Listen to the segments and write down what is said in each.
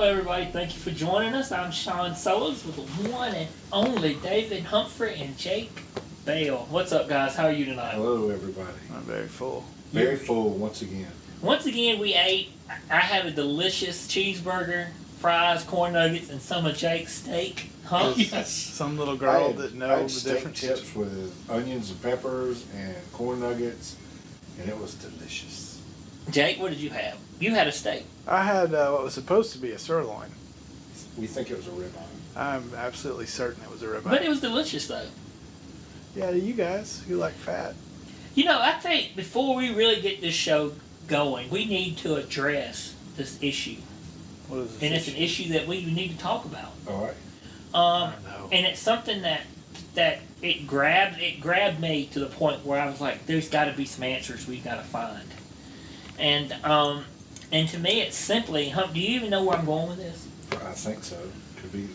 everybody. Thank you for joining us. I'm Sean Solos with the one and only David Humphrey and Jake Bale. What's up, guys? How are you tonight? Hello, everybody. I'm very full. Very full once again. Once again, we ate. I have a delicious cheeseburger, fries, corn nuggets, and some of Jake's steak. Huh? Yes. Some little girl that I had knows the steak difference. chips with onions and peppers and corn nuggets, and it was delicious. Jake, what did you have? You had a steak. I had what was supposed to be a sirloin. We think it was a ribeye. I'm absolutely certain it was a ribeye. But it was delicious, though. Yeah, you guys, you like fat. You know, I think before we really get this show going, we need to address this issue. What is this? And it's an issue that we need to talk about. All right. I don't know. And it's something that it grabbed me to the point where I was like, there's got to be some answers we've got to find. And to me, it's simply, do you even know where I'm going with this? I think so. Could be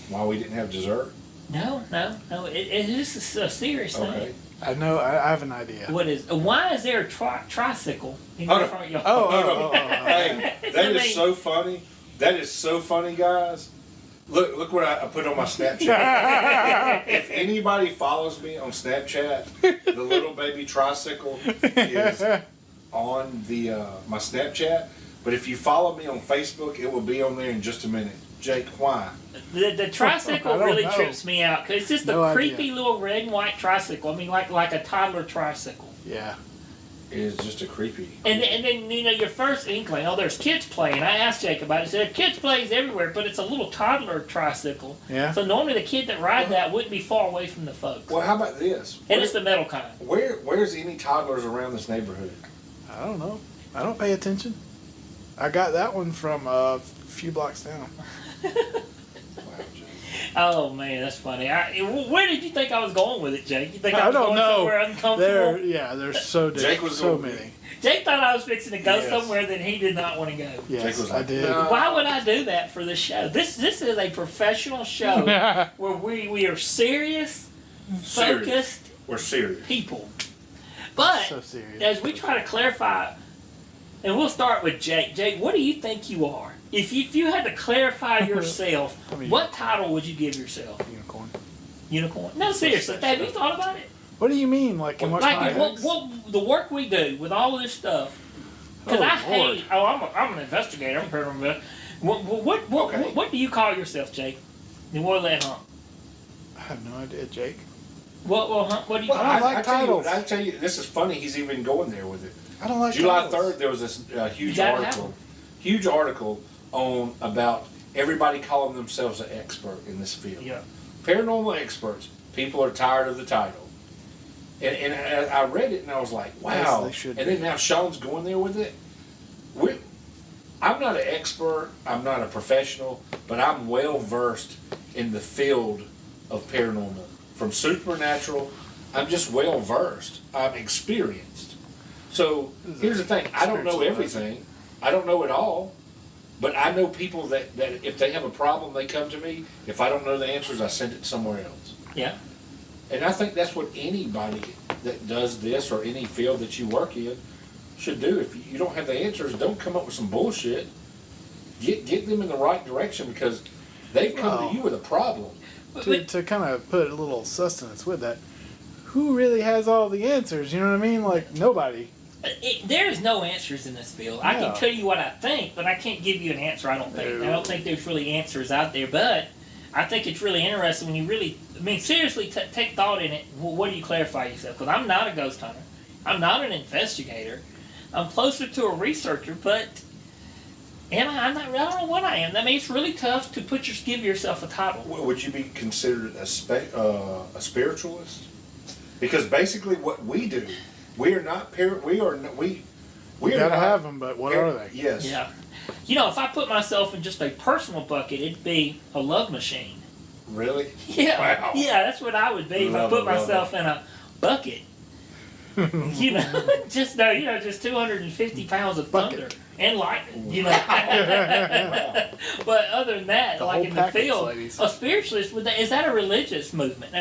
why we didn't have dessert. No. It is a serious Okay. thing. I know. I have an idea. Why is there a tricycle in Oh, your no. front yard? Hey, that is so funny. That is so funny, guys. Look what I put on my Snapchat. If anybody follows me on Snapchat, the little baby tricycle is on the my Snapchat. But if you follow me on Facebook, it will be on there in just a minute. Jake, why? The tricycle I don't really know. trips me out because it's just No a idea. creepy little red and white tricycle. I mean, like a toddler tricycle. Yeah. It is just a creepy. And then your first inkling, there's kids playing. I asked Jake about it. He said kids plays everywhere, but it's a little toddler tricycle. Yeah. So normally the kid that rides that wouldn't be far away from the folks. Well, how about this? And it's the metal kind. Where's any toddlers around this neighborhood? I don't know. I don't pay attention. I got that one from a few blocks down. Wow, Jake. Oh man, that's funny. Where did you think I was going with it, Jake? You think I I was don't going know. somewhere uncomfortable? There's so Jake was so going- many. Jake thought I was fixing to go Yes. somewhere that he did not want to go. Yes, Jake was I like, did. "No." Why would I do that for this show? This is a professional show where we are serious, focused We're serious. people. But So serious. as we try to clarify, and we'll start with Jake. Jake, what do you think you are? If you had to clarify yourself, I mean, what title would you give yourself? Unicorn. Unicorn? No, seriously. Have you thought about it? What do you mean? Like in what Like context? what the work we do with all of this stuff? Because Oh, I Lord. hate. I'm an investigator. I'm a paranormal. What do you call yourself, Jake? And what let Hump? I have no idea, Jake. What do you? Well, I like I tell you, titles. I tell you, this is funny. He's even going there with it. I don't like July titles. 3rd, there was this huge gotta have article on about everybody calling themselves an expert in this field. Yeah. Paranormal experts. People are tired of the title. And I read it and I was like, wow. Yes, they should and be. then now Sean's going there with it. I'm not an expert. I'm not a professional, but I'm well versed in the field of paranormal. From supernatural, I'm just well versed. I'm experienced. So here's the thing. I don't know everything. I don't know it all. But I know people that if they have a problem, they come to me. If I don't know the answers, I send it somewhere else. Yeah. And I think that's what anybody that does this or any field that you work in should do. If you don't have the answers, don't come up with some bullshit. Get them in the right direction because they've come to you with a problem. To kind of put a little sustenance with that, who really has all the answers? You know what I mean? Like, nobody. There is no answers in this field. I No. can tell you what I think, but I can't give you an answer. I don't think. No. I don't think there's really answers out there. But I think it's really interesting when you really, seriously take thought in it. What do you clarify yourself? Because I'm not a ghost hunter. I'm not an investigator. I'm closer to a researcher, but am I? I don't know what I am. I mean, it's really tough to give yourself a title. Would you be considered a spiritualist? Because basically, what we do, we are not we are Gotta have them, but what are they? Yes. Yeah. If I put myself in just a personal bucket, it'd be a love machine. Really? Yeah. Wow. Yeah, that's what I would be if I put myself in a bucket. Just 250 pounds of thunder Bucket. and lightning. But other than that, The like whole in the package, field, ladies. a spiritualist is that a religious movement?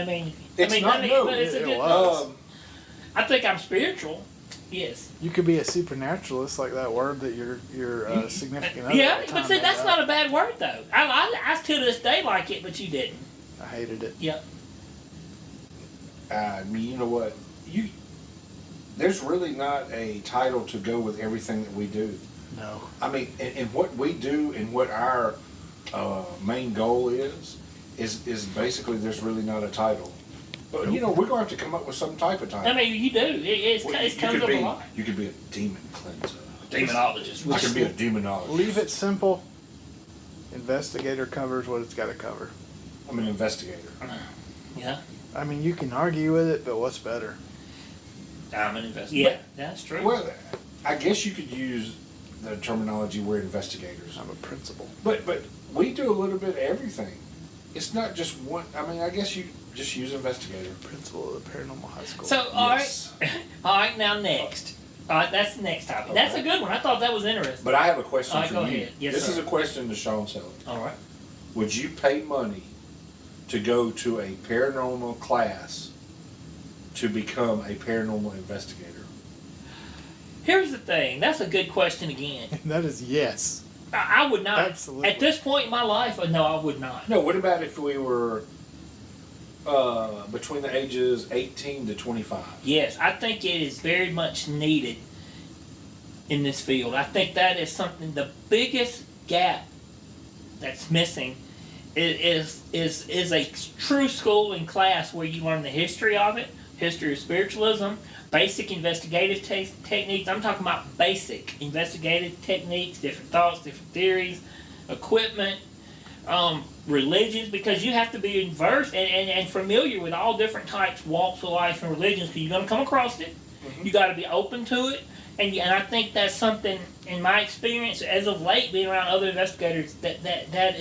It's not, no, but it's a it good. was. I think I'm spiritual. Yes. You could be a supernaturalist, like that word that your significant other. Yeah, at the but time see, made that's up. not a bad word though. I still to this day like it, but you didn't. I hated it. Yeah. I mean, you know what? There's really not a title to go with everything that we do. No. I mean, and what we do and what our main goal is basically there's really not a title. But you know, we're going to have to come up with some type of title. I mean, you do. It comes up a lot. You could be a demon cleanser. Demonologist. I could be a demonologist. Leave it simple. Investigator covers what it's got to cover. I'm an investigator. Yeah. I mean, you can argue with it, but what's better? I'm an investigator. Yeah, that's true. Well, I guess you could use the terminology we're investigators. I'm a principal. But we do a little bit of everything. It's not just one. I mean, I guess you just use investigator. Principal of the Paranormal High School. So, Yes. all right, now next. All right, that's the next topic. Okay. That's a good one. I thought that was interesting. But I have a question All right, for go you. ahead. Yes, This sir. is a question to Sean Sellers. All right. Would you pay money to go to a paranormal class to become a paranormal investigator? Here's the thing. That's a good question again. That is yes. I would not. Absolutely. At this point in my life, no, I would not. No, what about if we were between the ages 18 to 25? Yes, I think it is very much needed in this field. I think that is something, the biggest gap that's missing is a true school and class where you learn the history of it, history of spiritualism, basic investigative techniques. I'm talking about basic investigative techniques, different thoughts, different theories, equipment, religions, because you have to be versed and familiar with all different types, walks of life, and religions, because you're going to come across it. Mm-hmm. You got to be open to it, and I think that's something, in my experience, as of late, being around other investigators, that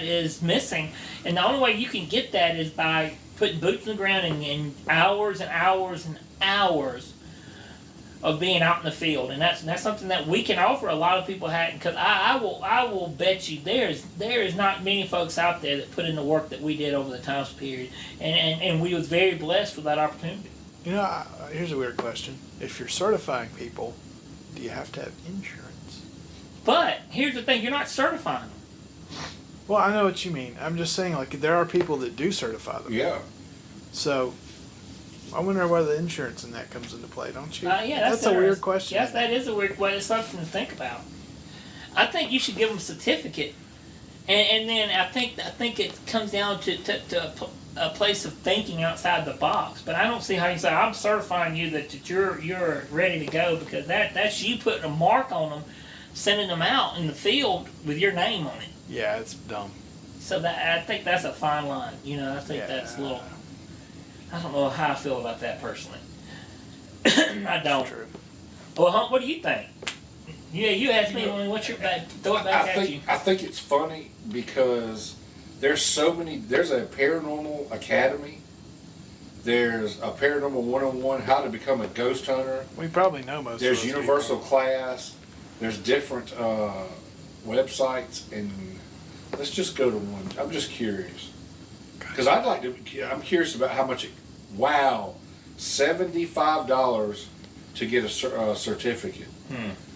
is missing. And the only way you can get that is by putting boots on the ground and hours and hours and hours of being out in the field, and that's something that we can offer. A lot of people hadn't, because I will bet you there is not many folks out there that put in the work that we did over the time period, and we was very blessed with that opportunity. You know, here's a weird question. If you're certifying people, do you have to have insurance? But here's the thing: you're not certifying them. Well, I know what you mean. I'm just saying, like, there are people that do certify them. Yeah. So, I wonder where the insurance in that comes into play, don't you? Yeah, that's a weird question. Yes, that is a weird question. It's something to think about. I think you should give them a certificate, and then I think it comes down to a place of thinking outside the box. But I don't see how you say, I'm certifying you that you're ready to go, because that's you putting a mark on them, sending them out in the field with your name on it. Yeah, it's dumb. So that, I think that's a fine line. You know, I think that's a little. I don't know how I feel about that personally. I don't. True. Well, Hump, what do you think? Yeah, you asked me, what's your back? Throw it back at you. I think it's funny because there's so many. There's a paranormal academy. There's a paranormal 101, how to become a ghost hunter. We probably know most There's of those universal people. class. There's different websites, and let's just go to one. I'm just curious because I'd like to. I'm curious about how much. Wow, $75 to get a certificate.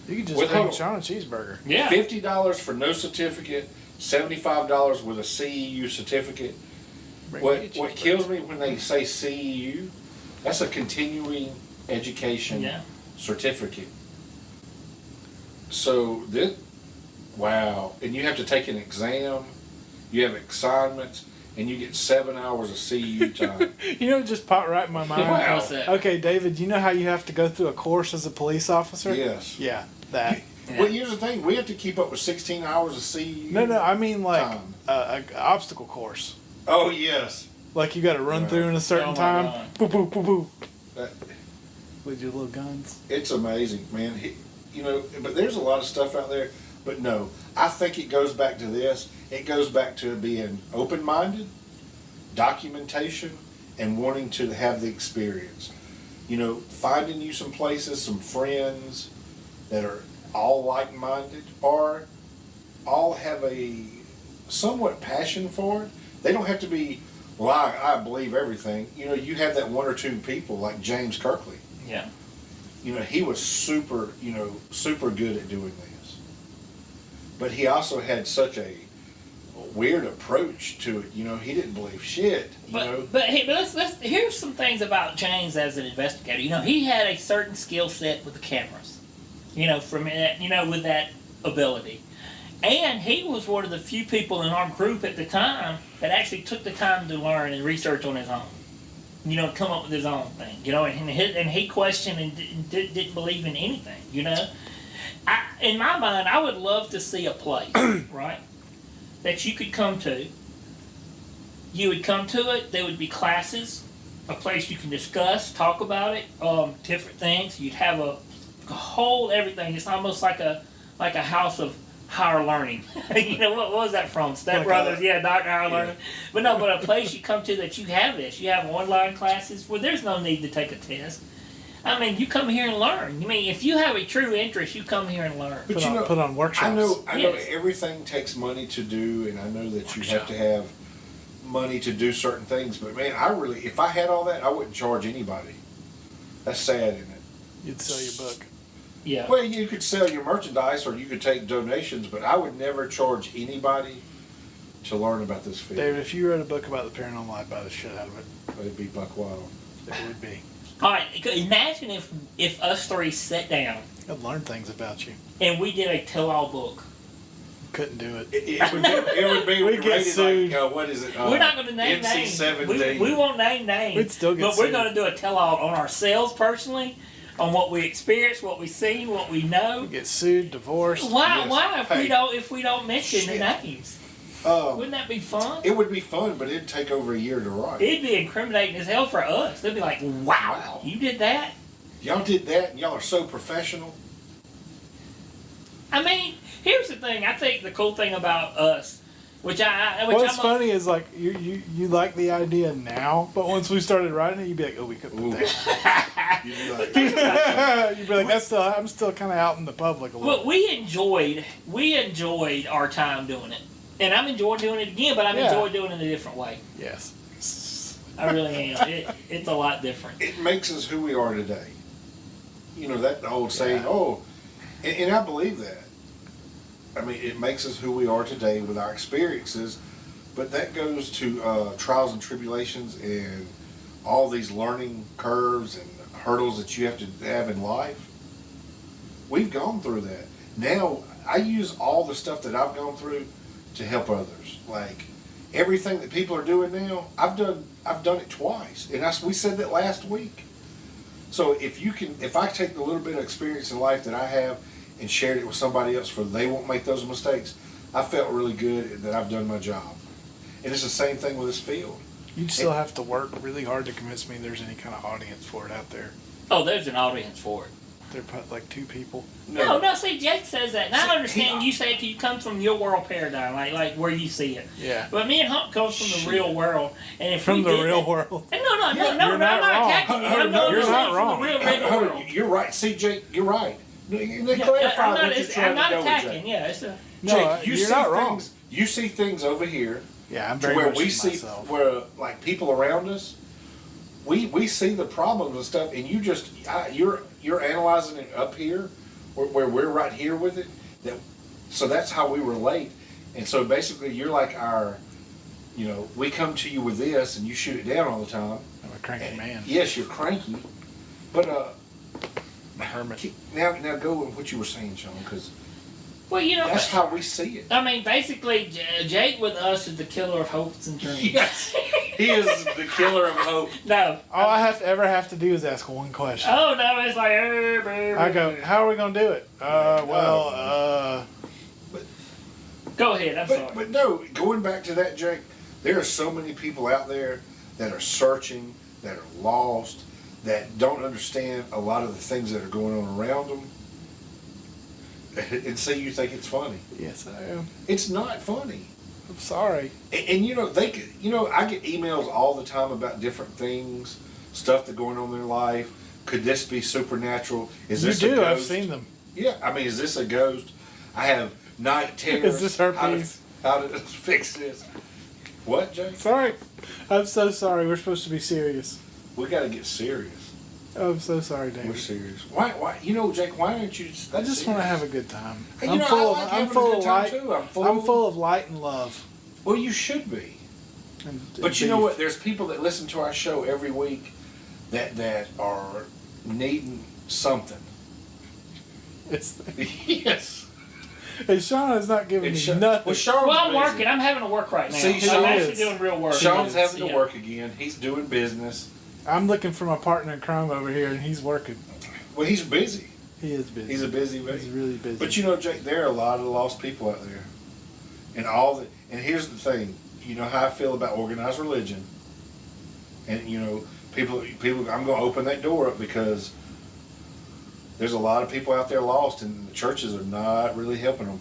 You could just With bring hope. Sean a cheeseburger. Yeah. $50 for no certificate. $75 with a CEU certificate. Bring What me a what cheeseburger. kills me when they say CEU, that's a continuing education Yeah. certificate. So this, wow, and you have to take an exam, you have assignments, and you get 7 hours of CEU time. You know, it just popped right in my mind. Wow. What's that? Okay, David, you know how you have to go through a course as a police officer? Yes. Yeah, that. Well, here's the thing: we have to keep up with 16 hours of CEU. No, I mean like Time. a obstacle course. Oh yes. Like you got to run Yeah. through in a certain Oh my time. God. Boo, boo, boo, boo. That, With your little guns. It's amazing, man. You know, but there's a lot of stuff out there. But no, I think it goes back to this. It goes back to being open-minded, documentation, and wanting to have the experience. You know, finding you some places, some friends that are all like-minded, or all have a somewhat passion for it. They don't have to be, well, I believe everything. You know, you have that one or two people like James Kirkley. Yeah. he was super good at doing this. But he also had such a weird approach to it. He didn't believe shit. But let's here's some things about James as an investigator. He had a certain skill set with the cameras. From with that ability. And he was one of the few people in our group at the time that actually took the time to learn and research on his own. Come up with his own thing. And he questioned and didn't believe in anything. In my mind, I would love to see a place, right, that you could come to. You would come to it. There would be classes, a place you can discuss, talk about it, different things. You'd have a whole everything. It's almost like a house of higher learning. What was that from? Step Brothers, Dr. Higher Learning. But a place you come to that you have this. You have online classes where there's no need to take a test. You come here and learn. If you have a true interest, you come here and learn. But put on workshops. I know everything takes money to do, and I know that you have to have money to do certain things. But man, if I had all that, I wouldn't charge anybody. That's sad, isn't it? You'd sell your book. Yeah. Well, you could sell your merchandise or you could take donations, but I would never charge anybody to learn about this field. David, if you wrote a book about the paranormal, I'd buy the shit out of it. It'd be buck wild. It would be. All right, imagine if us three sat down. I'd learn things about you. And we did a tell-all book. Couldn't do it. It would be We'd get sued. like, what is it? We're not going to name names. NC-17. We won't name names. We'd still get But sued. we're going to do a tell-all on ourselves personally, on what we experienced, what we seen, what we know. We'd get sued, divorced. Why? Yes. Why? Hey. If we don't mention Shit. the names, wouldn't that be fun? It would be fun, but it'd take over a year to write. It'd be incriminating as hell for us. They'd be like, "Wow, you did that." Y'all did that, and y'all are so professional. Here's the thing. I think the cool thing about us, What's funny is like you like the idea now, but once we started writing it, you'd be like, oh, we could put that. You'd be like, You'd be like, I'm still kind of out in the public a little. But we enjoyed our time doing it, and I'm enjoying doing it again. But I'm enjoying doing it in a different way. Yes. I really am. It's a lot different. it makes us who we are today. That old saying, and I believe that. It makes us who we are today with our experiences, but that goes to trials and tribulations and all these learning curves and hurdles that you have to have in life. We've gone through that. Now, I use all the stuff that I've gone through to help others. Like, everything that people are doing now, I've done it twice. And we said that last week. So if I take the little bit of experience in life that I have and shared it with somebody else where they won't make those mistakes, I felt really good that I've done my job. And it's the same thing with this field. You'd still have to work really hard to convince me there's any kind of audience for it out there. Oh, there's an audience for it. They're like 2 people. No. See, Jake says that. And I understand you say it 'cause you come from your world paradigm, like where you see it. Yeah. But me and Hump comes from the real world. And if From we the did real that, world. No, You're I'm not not wrong. attacking you. I'm You're not from wrong. the real world. You're right. See, Jake, you're right. I'm Clarify not, what you're trying I'm not to go with, attacking. Jake. Yeah, it's a. No, Jake, you you're see not wrong. things. You see things over here. Yeah, I'm To very where much we in see, myself. where like people around us, we see the problems and stuff, and you're analyzing it up here, where we're right here with it. So that's how we relate, and so basically you're like our, we come to you with this, and you shoot it down all the time. I'm a cranky man. Yes, you're cranky, but I'm a hermit. now go with what you were saying, Sean, because Well, that's how we see it. Basically, Jake with us is the killer of hopes and dreams. Yes, he is the killer of hope. No. All I have to do is ask one question. Oh, no, it's like, I go, how are we going to do it? Go ahead, I'm sorry. But no, going back to that, Jake, there are so many people out there that are searching, that are lost, that don't understand a lot of the things that are going on around them. And say you think it's funny. Yes, I am. It's not funny. I'm sorry. And I get emails all the time about different things, stuff that's going on in their life. Could this be supernatural? Is this a ghost? I've seen them. Yeah, is this a ghost? I have night terrors. Is this herpes? How to fix this? What, Jake? Sorry. I'm so sorry. We're supposed to be serious. We got to get serious. Oh, I'm so sorry, We're David. serious. Why? You know, Jake. Why aren't you? I just want to have a good time. Hey, I'm full of light. Too. I'm full of light and love. Well, you should be. But you know what? There's people that listen to our show every week that are needing something. Yes. Hey, Sean is not giving me nothing. Well, I'm working. I'm having to work right now. See, I'm actually doing real work. Sean's having to work again. He's doing business. I'm looking for my partner in crime over here, and he's working. Well, he's busy. He is busy. He's a busy man. He's really busy. But you know, Jake, there are a lot of lost people out there, and here's the thing. You know how I feel about organized religion, and you know, people. I'm going to open that door up because there's a lot of people out there lost, and the churches are not really helping them.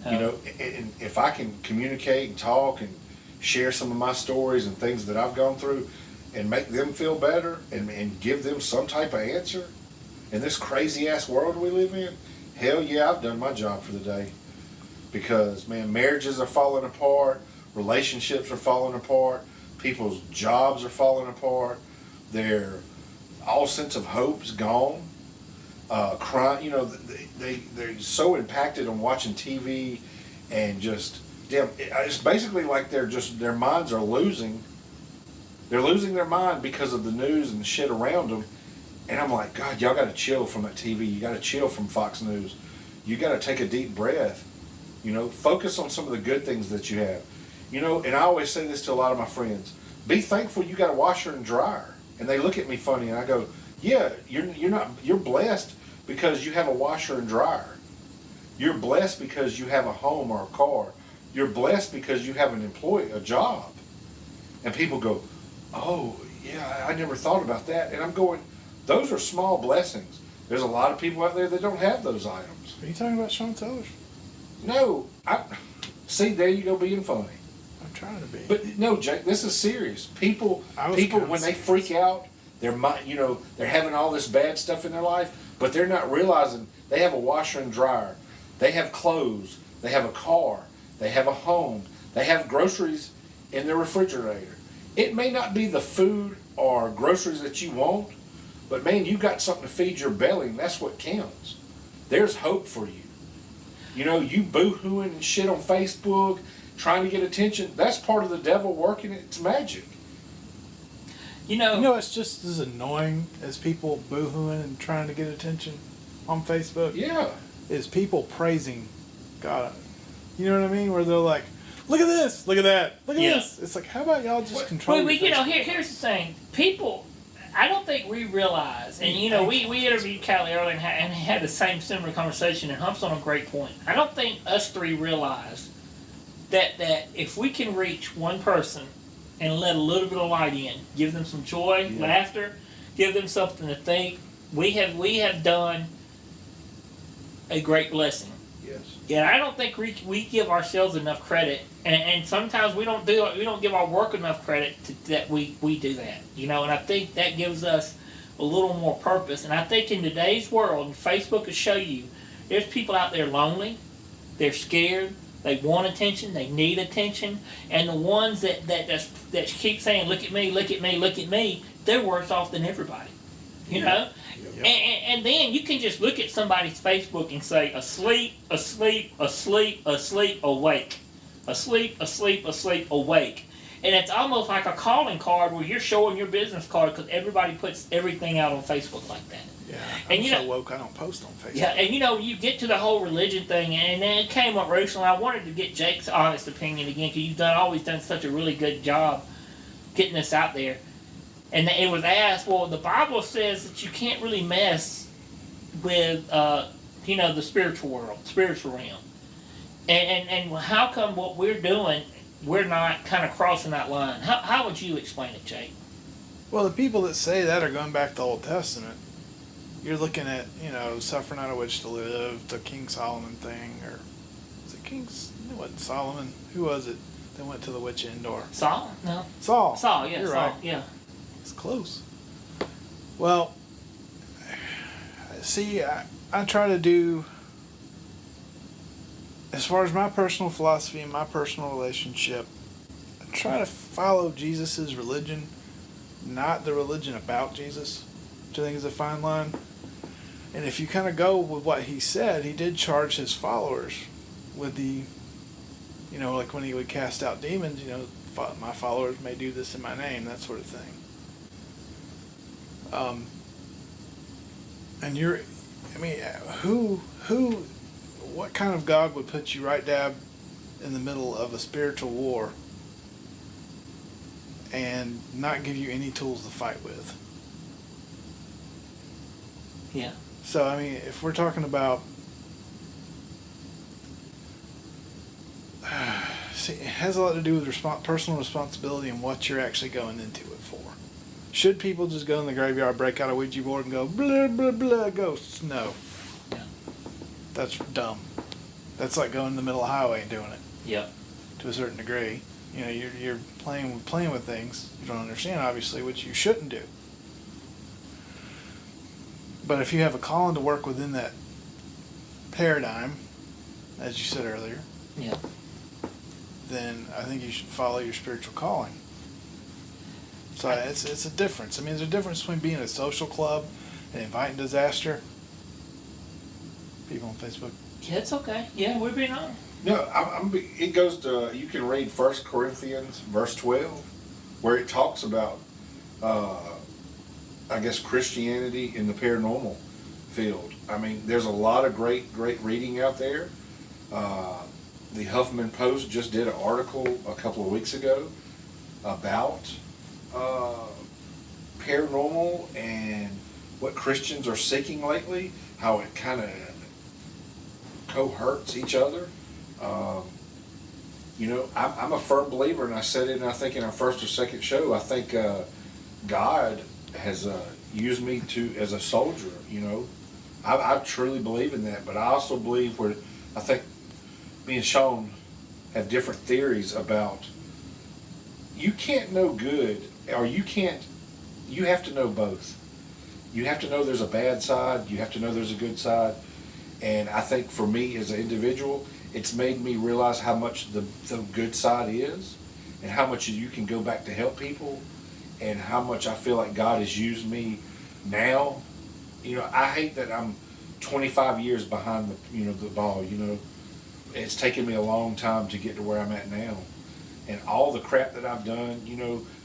You know, and if I can communicate and talk and share some of my stories and things that I've gone through, and make them feel better, and give them some type of answer in this crazy ass world we live in, hell yeah, I've done my job for the day. Because man, marriages are falling apart, relationships are falling apart, people's jobs are falling apart, their all sense of hope's gone. Crime, you know, they're so impacted on watching TV, and just damn, it's basically like their minds are losing. They're losing their mind because of the news and the shit around them. And I'm like, God, y'all got to chill from that TV. You got to chill from Fox News. You got to take a deep breath. You know, focus on some of the good things that you have. You know, and I always say this to a lot of my friends. Be thankful you got a washer and dryer. And they look at me funny, and I go, yeah, you're blessed because you have a washer and dryer. You're blessed because you have a home or a car. You're blessed because you have a job. And people go, oh, yeah, I never thought about that. And I'm going, those are small blessings. There's a lot of people out there that don't have those items. Are you talking about Sean Sellers? No. See, there you go being funny. I'm trying to be. But no, Jake, this is serious. People when they freak out, they're having all this bad stuff in their life, but they're not realizing they have a washer and dryer. They have clothes. They have a car. They have a home. They have groceries in their refrigerator. It may not be the food or groceries that you want, but man, you got something to feed your belly, and that's what counts. There's hope for you. You know, you boo-hooing and shit on Facebook, trying to get attention, that's part of the devil working its magic. You know, it's just as annoying as people boo-hooing and trying to get attention on Facebook. Yeah. Is people praising God. You know what I mean? Where they're like, look at this, look at that, look at this. It's like, how about y'all just control Well, here's the thing. People, I don't think we realize, and you know, we interviewed Callie earlier and had the similar conversation, and Hump's on a great point. I don't think us three realize that if we can reach one person and let a little bit of light in, give them some joy, laughter, give them something to think, we have done a great blessing. Yes. Yeah, I don't think we give ourselves enough credit, and sometimes we don't give our work enough credit that we do that, you know. And I think that gives us a little more purpose. And I think in today's world, and Facebook will show you, there's people out there lonely, they're scared, they want attention, they need attention, and the ones that keep saying, look at me, look at me, look at me, they're worse off than everybody, you know. Yep. And then you can just look at somebody's Facebook and say, asleep, asleep, asleep, asleep, awake. Asleep, asleep, asleep, awake. And it's almost like a calling card where you're showing your business card because everybody puts everything out on Facebook like that. Yeah, I'm so woke I don't post on Facebook. Yeah, and you know, you get to the whole religion thing, and then it came up recently. I wanted to get Jake's honest opinion again because you've always done such a really good job getting this out there. And it was asked, well, the Bible says that you can't really mess with, the spiritual world, spiritual realm. And how come what we're doing, we're not kind of crossing that line? How would you explain it, Jake? Well, the people that say that are going back to the Old Testament. You're looking at, suffering out of which to live, the King Solomon thing, or was it it wasn't Solomon. Who was it that went to the witch indoor? Saul? No. Saul, yeah. You're Saul, right. Yeah. It's close. Well, see, I try to do, as far as my personal philosophy and my personal relationship, I try to follow Jesus' religion, not the religion about Jesus. which I think is a fine line. And if you kind of go with what he said, he did charge his followers with the, like when he would cast out demons, my followers may do this in my name, that sort of thing. And what kind of God would put you right dab in the middle of a spiritual war and not give you any tools to fight with? Yeah. So, if we're talking about, see, it has a lot to do with personal responsibility and what you're actually going into it for. Should people just go in the graveyard, break out a Ouija board and go, blah, blah, blah, ghosts? No. Yeah. That's dumb. That's like going in the middle of the highway and doing it. Yep. To a certain degree. You're playing with things you don't understand, obviously, which you shouldn't do. But if you have a calling to work within that paradigm, as you said earlier, yeah, then I think you should follow your spiritual calling. So it's a difference. There's a difference between being a social club and inviting disaster. People on Facebook. Yeah, it's okay. Yeah, we're being on. No, it goes to, you can read 1 Corinthians verse 12, where it talks about, Christianity in the paranormal field. There's a lot of great reading out there. The Huffman Post just did an article a couple of weeks ago about paranormal and what Christians are seeking lately, how it kind of cohorts each other. I'm a firm believer, and I said it, I think, in our first or second show, I think God has used me as a soldier, I truly believe in that, but I also believe I think me and Sean have different theories about, you can't know good, or you have to know both. You have to know there's a bad side, you have to know there's a good side, and I think for me as an individual, it's made me realize how much the good side is, and how much you can go back to help people, and how much I feel like God has used me now. I hate that I'm 25 years behind the ball. It's taken me a long time to get to where I'm at now, and all the crap that I've done.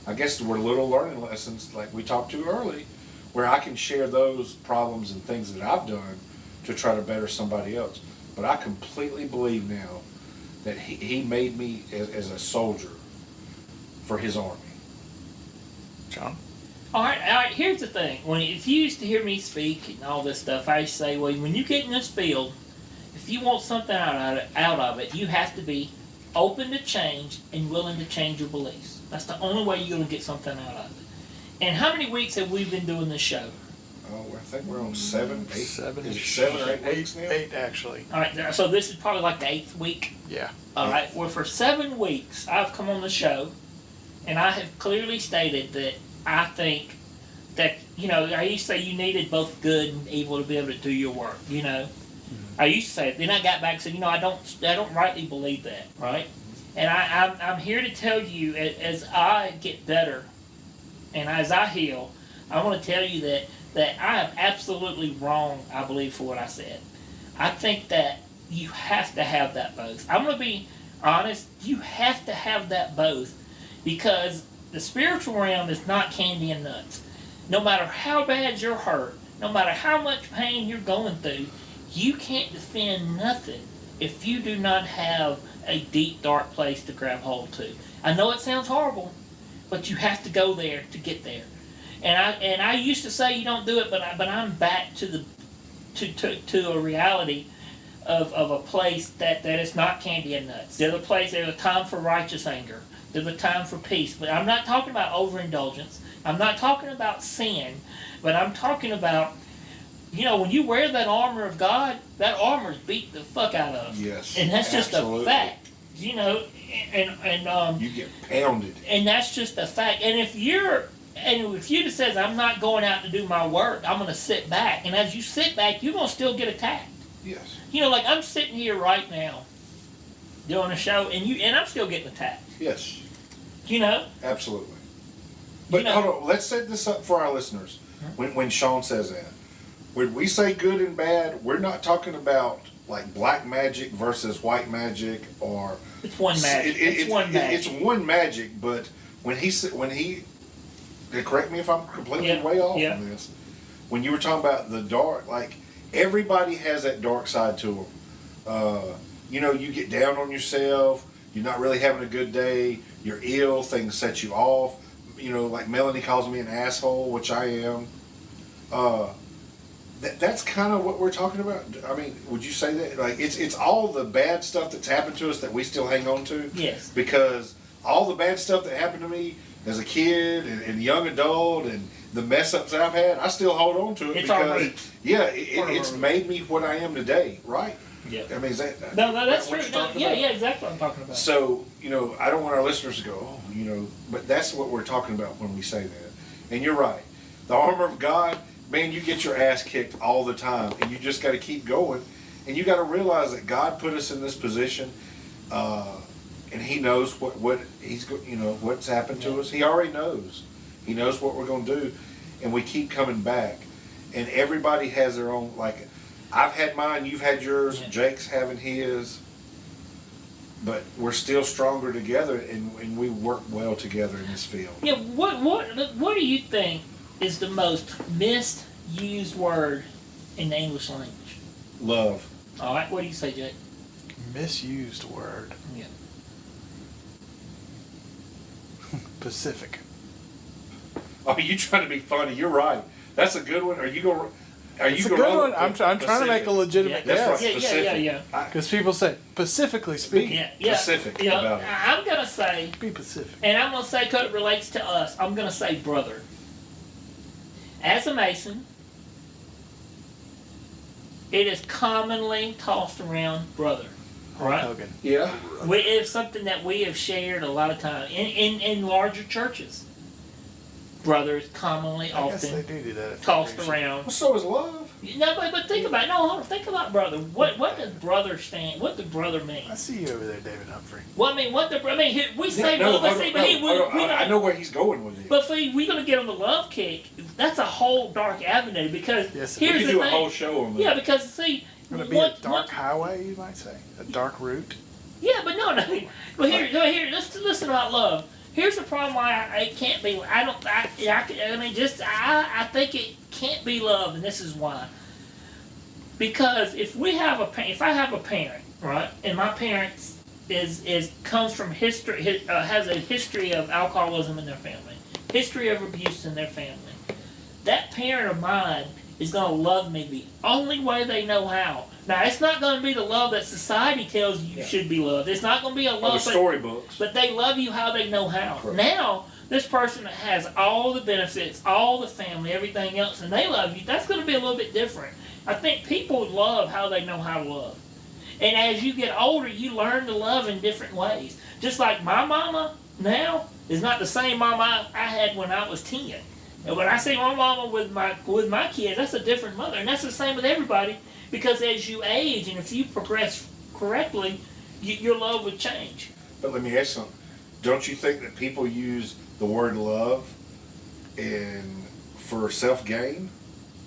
I guess there were little learning lessons, like we talked to early, where I can share those problems and things that I've done to try to better somebody else. But I completely believe now that he made me as a soldier for his army. John? All right. Here's the thing. If you used to hear me speak and all this stuff, I used to say, well, when you get in this field, if you want something out of it, you have to be open to change and willing to change your beliefs. That's the only way you're going to get something out of it. And how many weeks have we been doing this show? Oh, I think we're on 7, 8. Seven. Is it 7 or 8 weeks now? 8, actually. All right. So this is probably like the 8th week. Yeah. All right. Well, for 7 weeks, I've come on the show, and I have clearly stated that I think that, I used to say you needed both good and evil to be able to do your work, Mm-hmm. I used to say it. Then I got back and said, I don't rightly believe that, right? And I'm here to tell you, as I get better and as I heal, I want to tell you that I am absolutely wrong, I believe, for what I said. I think that you have to have that both. I'm going to be honest, you have to have that both, because the spiritual realm is not candy and nuts. No matter how bad you're hurt, no matter how much pain you're going through, you can't defend nothing if you do not have a deep, dark place to grab hold to. I know it sounds horrible, but you have to go there to get there. And I used to say you don't do it, but I'm back to a reality of a place that is not candy and nuts. There's a time for righteous anger. There's a time for peace. But I'm not talking about overindulgence. I'm not talking about sin, but I'm talking about, when you wear that armor of God, that armor is beat the fuck out of. Yes. And that's just absolutely. a fact. And you get pounded. And that's just a fact. And if you just says, I'm not going out to do my work, I'm going to sit back. And as you sit back, you're going to still get attacked. Yes. Like I'm sitting here right now doing a show, and I'm still getting attacked. Yes. You know? Absolutely. But hold on, let's set this up for our listeners. when Sean says that. When we say good and bad, we're not talking about like black magic versus white magic or It's one magic. It's one magic. It's one magic, but when he correct me if I'm completely way off on this. When you were talking about the dark, like everybody has that dark side to them. You get down on yourself. You're not really having a good day. You're ill. Things set you off. Like Melanie calls me an asshole, which I am. That's kind of what we're talking about. I mean, would you say that? Like, it's all the bad stuff that's happened to us that we still hang on to? Yes. Because all the bad stuff that happened to me as a kid and young adult and the mess ups that I've had, I still hold on to it It's because, our roots. it's made me what I am today, right? Yeah. I mean, is that No, that's what true. you're No, talking yeah, about? yeah, exactly what I'm talking about. So, I don't want our listeners to go, but that's what we're talking about when we say that. And you're right. The armor of God, man, you get your ass kicked all the time, and you just got to keep going. And you got to realize that God put us in this position, and He knows what He's what's happened to us. He already knows. He knows what we're going to do, and we keep coming back. And everybody has their own. Like, I've had mine, you've had yours, Jake's having his. But we're still stronger together, and we work well together in this field. Yeah, what do you think is the most misused word in the English language? Love. All right, what do you say, Jake? Misused word. Yeah. Pacific. Oh, you trying to be funny? You're right. That's a good one. Are you going? It's a good one. I'm trying to make a legitimate That's guess. right. Yeah. Because people say, Pacifically speaking. Yeah. Pacific Yeah. about it. I'm gonna say, Be Pacific. and I'm gonna say, because it relates to us. I'm gonna say, brother. As a Mason, it is commonly tossed around, brother. Right? Hogan. Yeah. It's something that we have shared a lot of time in larger churches. Brother is commonly I guess they often do that. tossed around. Well, so is love. No, but think about it. No, hold on. Think about brother. What does brother stand? What does brother mean? I see you over there, David Humphrey. Well, I mean, we say No, love. See, but I know where he's going with it. But see, we're gonna get on the love kick. That's a whole dark avenue because Yes, We here's could the do thing. a whole show on that. Yeah, because see, Going to be a dark highway, you might say? A dark route? Yeah, but no. But here. Let's listen about love. Here's the problem why it can't be. I think it can't be love, and this is why. Because if I have a parent, right, and my parents comes from history, has a history of alcoholism in their family, history of abuse in their family, that parent of mine is going to love me the only way they know how. Now, it's not going to be the love that society tells you should be loved. It's not going to be a love, the storybooks. but they love you how they know how. Correct. Now, this person that has all the benefits, all the family, everything else, and they love you, that's going to be a little bit different. I think people love how they know how to love. And as you get older, you learn to love in different ways. Just like my mama now is not the same mama I had when I was 10. And when I see my mama with my kids, that's a different mother. And that's the same with everybody. Because as you age and if you progress correctly, your love would change. But let me ask you something. Don't you think that people use the word love for self-gain?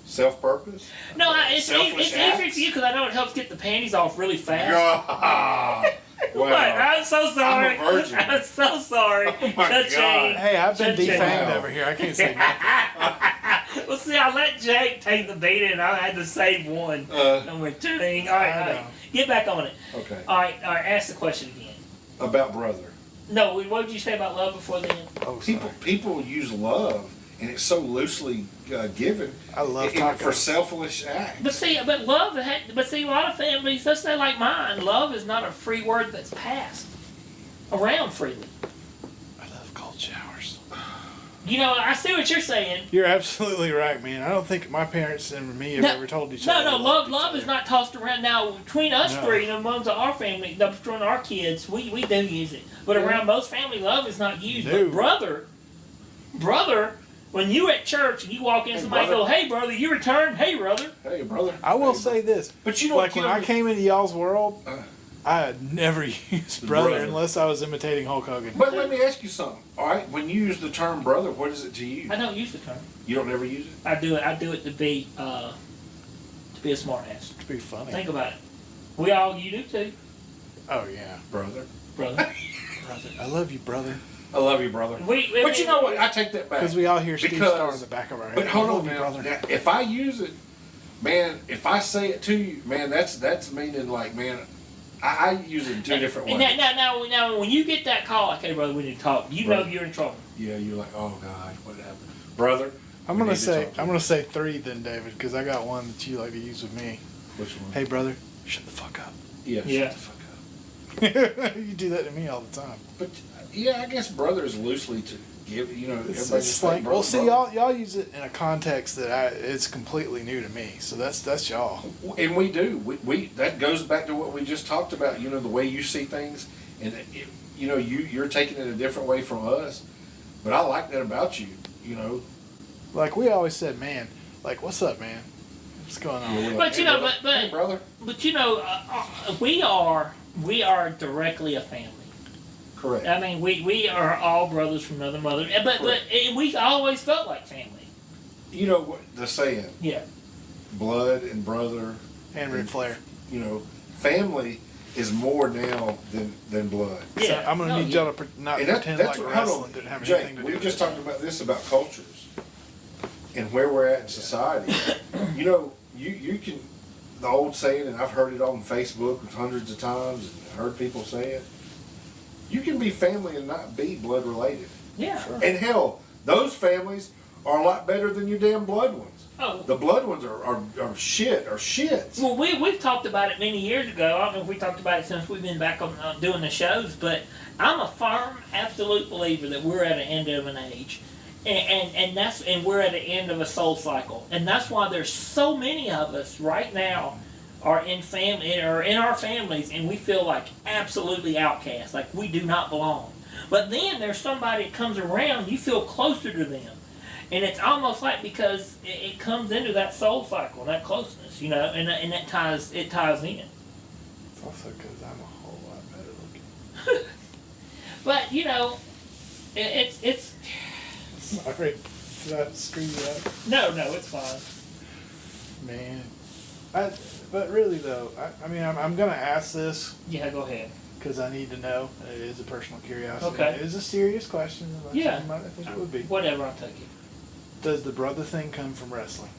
Self-purpose? No, it's easier for you because I know it helps get the panties off really fast. God. Wow. I'm so sorry. I'm a virgin. I'm so sorry. Oh my God. Hey, I've been Cha-ching. defanged Wow. over here. I can't say nothing. Well, see, I let Jake take the beating, and I had to save one. And we're turning. All right. Get back on it. Okay. All right. Ask the question again. About brother. No, what did you say about love before then? Oh, sorry. People use love, and it's so loosely given. I love for tacos. selfish acts. But see, a lot of families, let's say like mine, love is not a free word that's passed around freely. I love cold showers. You know, I see what you're saying. You're absolutely right, man. I don't think my parents and me have ever told each other. No, to love each is other. not tossed around. Now, between us No. three and amongst our family, between our kids, we do use it. But around most family, love is not used. No. But brother, when you at church and you walk in, Hey, somebody brother. go, "Hey, brother," you return, "Hey, brother." Hey, brother. I will Hey, say this. But you know Like what? when I came into y'all's world, I had never used brother unless I was imitating Hulk Hogan. But let me ask you something. All right, when you use the term brother, what is it to you? I don't use the term. You don't ever use it? I do it to be a smart ass. To be funny. Think about it. You do too. Oh yeah, Brother. Brother. brother. I love you, brother. I love you, brother. But you know what? I take that back. Because we all hear Steve Starr in the back of our head. But hold on, brother. now, if I use it, man, if I say it to you, man, that's meaning like, man, I use it in two different ways. Now, when you get that call, okay, brother, we need to talk. You know you're in trouble. Yeah, you're like, oh God, what happened, brother? I'm gonna say 3 then, David, because I got one that you like to use with me. Which one? Hey, brother, shut the fuck up. Yeah, shut the fuck up. You do that to me all the time. But yeah, I guess brother is loosely to give. You know, It's everybody just like, brother, see, brother. y'all use it in a context that it's completely new to me. So that's y'all. And we do. We that goes back to what we just talked about. You know, the way you see things, and you know, you're taking it a different way from us. But I like that about you. You know, Like we always said, man. Like, what's up, man? What's going on? we're like, But you hey, know, brother. Hey, brother. but you know, we are directly a family. Correct. I mean, we are all brothers from another mother, but we always felt like family. You know what the saying? Yeah. Blood and brother. And Ric Flair. You know, family is more now than blood. So Yeah. I'm gonna need y'all to not And pretend that's like what, hold wrestling on, didn't have Jake, anything to do we with just it. talked about this about cultures and where we're at in society. You know, you can, the old saying, and I've heard it on Facebook hundreds of times and heard people say it, you can be family and not be blood related. Yeah. Sure. And hell, those families are a lot better than your damn blood ones. Oh. The blood ones are shits. Well, we've talked about it many years ago. I don't know if we talked about it since we've been back on doing the shows, but I'm a firm, absolute believer that we're at the end of an age, and we're at the end of a soul cycle, and that's why there's so many of us right now are in our families, and we feel like absolutely outcasts, like we do not belong. But then there's somebody that comes around, you feel closer to them. And it's almost like because it comes into that soul cycle, that closeness, you know, and it ties in. It's also because I'm a whole lot better looking. But you know, it's. Sorry, did I screw you up? No, it's fine. Man, but really though, I mean, I'm gonna ask this Yeah, go ahead. because I need to know. It is a personal curiosity. Okay. It is a serious question. Yeah. I think it would be. Whatever, I'll take it. Does the brother thing come from wrestling?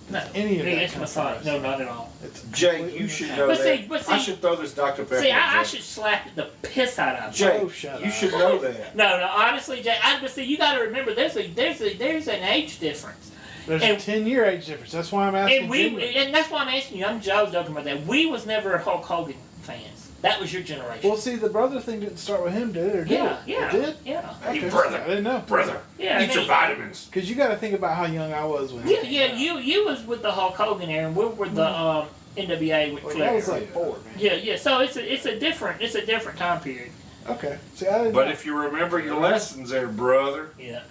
No, Any of that it's comes from massage. No, wrestling? not at all. It's Jake, completely you should massage. know But that. see- but I see- should throw this Dr. Pepper. See, at I Jake. should slap the piss out of you. Jake, Oh, shut you up. should know that. No, honestly, Jay. But see, you got to remember, there's an age difference. There's And- a 10-year age difference. That's why I'm asking. And that's why I'm asking you. I was joking about that. We was never Hulk Hogan fans. That was your generation. Well, see, the brother thing didn't start with him, did it? Or did yeah, it? yeah, It did? yeah. Hey, Okay. brother. I didn't know. Brother, Yeah, eat your vitamins. Because you got to think about how young I was when. Yeah, you was with the Hulk Hogan era, and we were with the NWA with Well, Flair. I was like 4, man. Yeah. So it's a different time period. Okay. See, I didn't But know. if you remember your lessons there, brother. Yeah.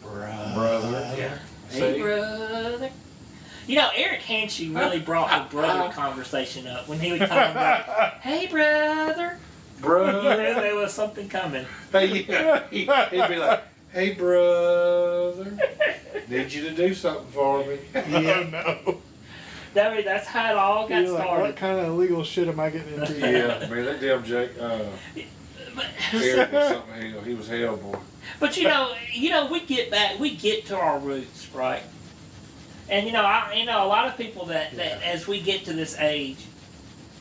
Brother. Yeah. See? Hey, brother. You know, Eric Hanshy really brought the brother conversation up when he would come about, hey, brother. You Brother. knew there was something coming. Hey, yeah. He'd be like, hey, brother. Need you to do something for me. Yeah, no. That's how it all got You're like, started. what kind of illegal shit am I getting into? Yeah, man, that damn Jake, Eric was something hell. He was hell, boy. But you know, we get to our roots, right? And a lot of people that as we get to this age,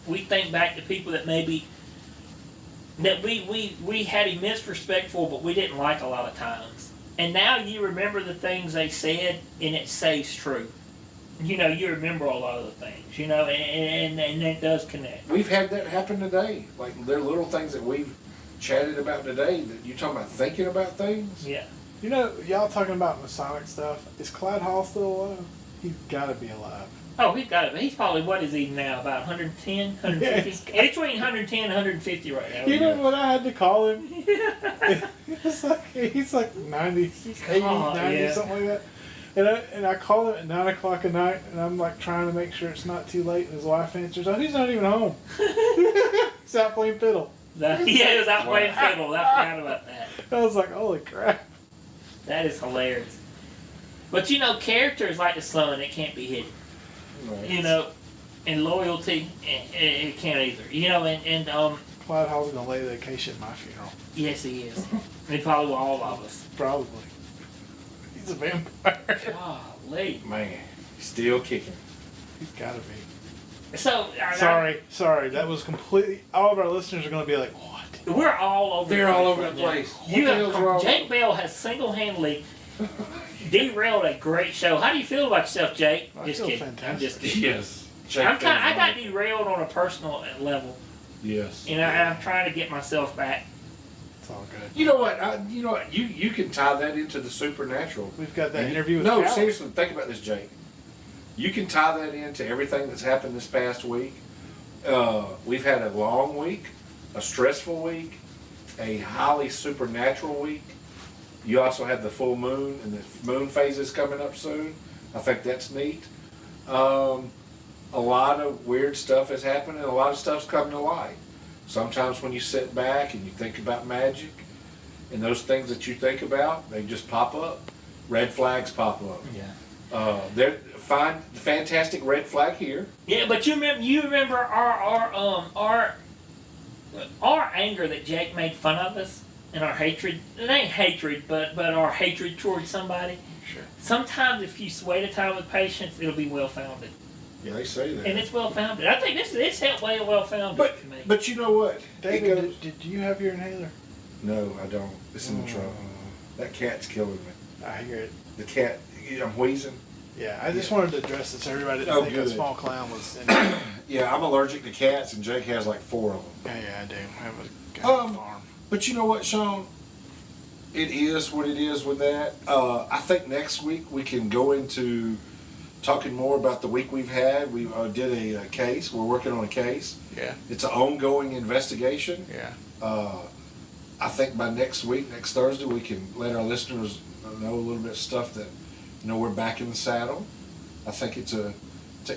we think back to people that maybe that we had immense respect for, but we didn't like a lot of times. And now you remember the things they said, and it stays true. You remember a lot of the things, and that does connect. We've had that happen today. Like, there are little things that we've chatted about today that you're talking about thinking about things. Yeah. You know, y'all talking about Masonic stuff. Is Clyde Hall still alive? He's got to be alive. Oh, he's got it. He's probably, what is he now, about 110, 150? Yeah, It's between 110 and 150 right now. You know what I had to call him? He's like 90, 80, 90, yeah. something like that. And I call him at 9 o'clock at night, and I'm like trying to make sure it's not too late, and his wife answers, oh, he's not even home. He's out playing fiddle. Yeah, he was out playing fiddle. I forgot about that. I was like, holy crap. That is hilarious. But characters like the sun, it can't be hidden. Right. And loyalty, it can't either. And Clyde Hall's gonna lay the acacia at my funeral. yes, he is. And probably with all of us. Probably. He's a vampire. Golly. Man, he's still kicking. He's gotta be. So Sorry. That was completely. All of our listeners are gonna be like, what? we're all over. They're all over the place. Jake Bell has single-handedly derailed a great show. How do you feel about yourself, Jake? I Just feel kidding. fantastic. I'm just kidding. Yes. I got derailed on a personal level. Yes. And I'm trying to get myself back. It's all good. You know what? You can tie that into the supernatural. We've got that interview with No, Cal. seriously, think about this, Jake. You can tie that into everything that's happened this past week. We've had a long week, a stressful week, a highly supernatural week. You also have the full moon, and the moon phase is coming up soon. I think that's neat. A lot of weird stuff has happened, and a lot of stuff's coming to light. Sometimes when you sit back and you think about magic, and those things that you think about, they just pop up. Red flags pop up. Yeah. There, find the fantastic red flag here. Yeah, but you remember our anger that Jake made fun of us and our hatred. It ain't hatred, but our hatred towards somebody. Sure. Sometimes if you wait a time with patience, it'll be well founded. Yeah, they say that. And it's well founded. I think this helped way well founded for me. But you know what? David, did you have your inhaler? No, I don't. It's in the trunk. That cat's killing me. I hear it. The cat, I'm wheezing. Yeah, I just wanted to address it so everybody didn't think good. a small clown was in it. Yeah, I'm allergic to cats, and Jake has like 4 of them. Yeah, I do. I have a guy farm. But you know what, Sean? It is what it is with that. I think next week we can go into talking more about the week we've had. We did a case. We're working on a case. Yeah. It's an ongoing investigation. Yeah. I think by next week, next Thursday, we can let our listeners know a little bit of stuff that, we're back in the saddle. I think it's an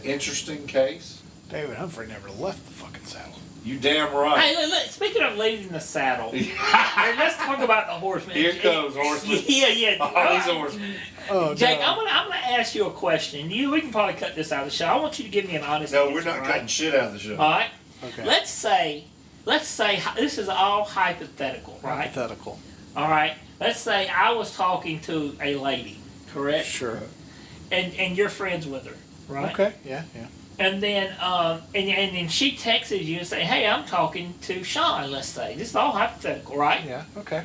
interesting case. David Humphrey never left the fucking saddle. You damn right. Hey, look, speaking of leaving the saddle, let's talk about the horseman. Here comes horseman. Yeah. Oh, he's a horseman. Oh, Jake, no. I'm gonna ask you a question. We can probably cut this out of the show. I want you to give me an honest No, answer. we're not right? cutting shit out of the show. All right. Okay. Let's say this is all hypothetical, right? Hypothetical. All right. Let's say I was talking to a lady, correct? Sure. And you're friends with her, right? Okay. Yeah. And then and then she texts you and say, "Hey, I'm talking to Sean." Let's say this is all hypothetical, right? Yeah. Okay.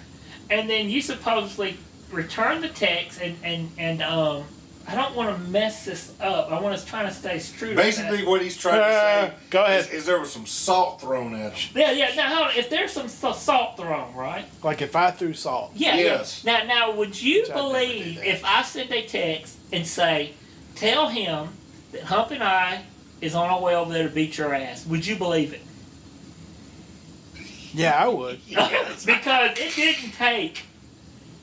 And then you supposedly return the text and I don't want to mess this up. I want to try to stay true to Basically, what he's trying to say Go ahead. is there was some salt thrown at him. Yeah. Now, hold on. If there's some salt thrown, right? Like if I threw salt. Yeah. Yes. Yeah. Now, would you Which I'd never do believe that. if I send a text and say, "Tell him that Hump and I is on our way over there to beat your ass"? Would you believe it? Yeah, I would. Because it didn't take.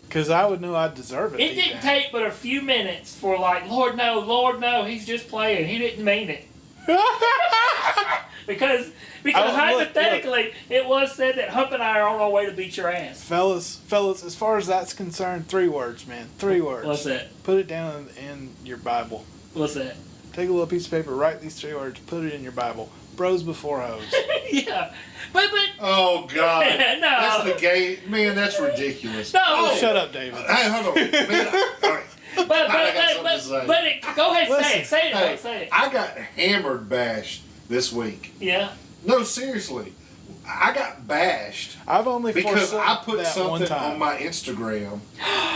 Because I would know I deserve it. It didn't take but a few minutes for Lord no, he's just playing. He didn't mean it. Because look, hypothetically, it was said that Hump and I are on our way to beat your ass. Fellas, as far as that's concerned, 3 words, man. 3 words. What's that? Put it down in your Bible. What's that? Take a little piece of paper, write these 3 words, put it in your Bible. Bros before hoes. Yeah. But Oh God, No. that's the gay man. That's ridiculous. no. Oh, shut up, David. Hey, hold on, man. All right. Go ahead, Listen, say it. Hey, Say it. I got hammered bashed this week. Yeah. No, seriously, I got bashed I've only because forsook I put that one something time. on my Instagram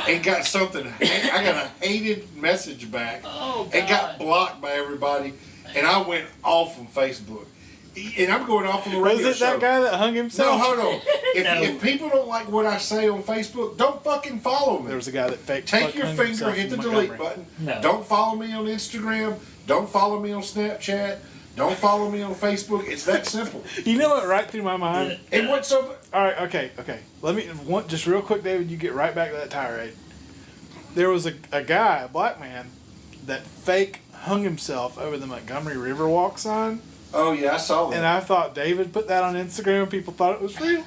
and got something. I got a hated message back Oh God. and got blocked by everybody, and I went off on Facebook. And I'm going off on the radio Was it show. that guy that hung himself? No, hold on. No. If people don't like what I say on Facebook, don't fucking follow me. There was a guy that faked. Take your hung finger, himself hit the in delete Montgomery. button. No. Don't follow me on Instagram. Don't follow me on Snapchat. Don't follow me on Facebook. It's that simple. You know what? Right through my mind. And what's so? All right, okay. Let me just real quick, David. You get right back to that tirade. There was a guy, a black man, that fake hung himself over the Montgomery Riverwalk sign. Oh yeah, I saw that. And I thought David put that on Instagram. People thought it was real.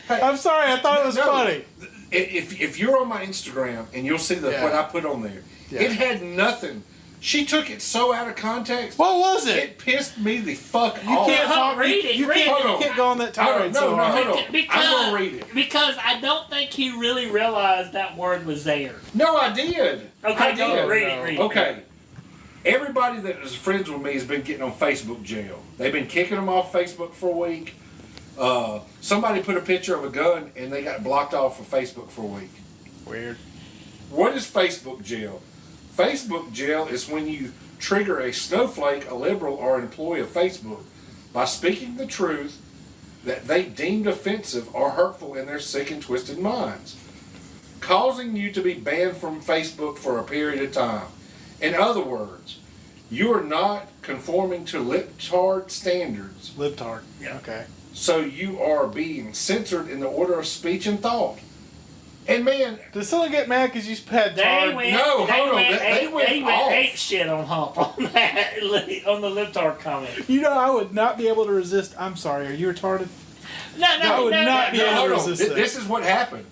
I'm sorry, I thought it was funny. If you're on my Instagram and you'll see what I put on there, it had nothing. She took it so out of context. What was it? It pissed me the fuck You off. can't read it. You Read can't go on that tirade. No, hard. hold on. I'm gonna read it. Because I don't think he really realized that word was there. No, I did. Okay, I go did. read it. Okay. Everybody that is friends with me has been getting on Facebook jail. They've been kicking them off Facebook for a week. Somebody put a picture of a gun and they got blocked off of Facebook for a week. Weird. What is Facebook jail? Facebook jail is when you trigger a snowflake, a liberal, or an employee of Facebook by speaking the truth that they deemed offensive or hurtful in their sick and twisted minds, causing you to be banned from Facebook for a period of time. In other words, you are not conforming to libtard standards. Libtard. Yeah. Okay. So you are being censored in the order of speech and thought. And man, Did someone get mad because you had They tard? went, No, they hold on, went, they went off. ape shit on Hump on that, on the libtard comment. You know, I would not be able to resist. I'm sorry. Are you retarded? I would not be able to hold on. resist that. This is what happened.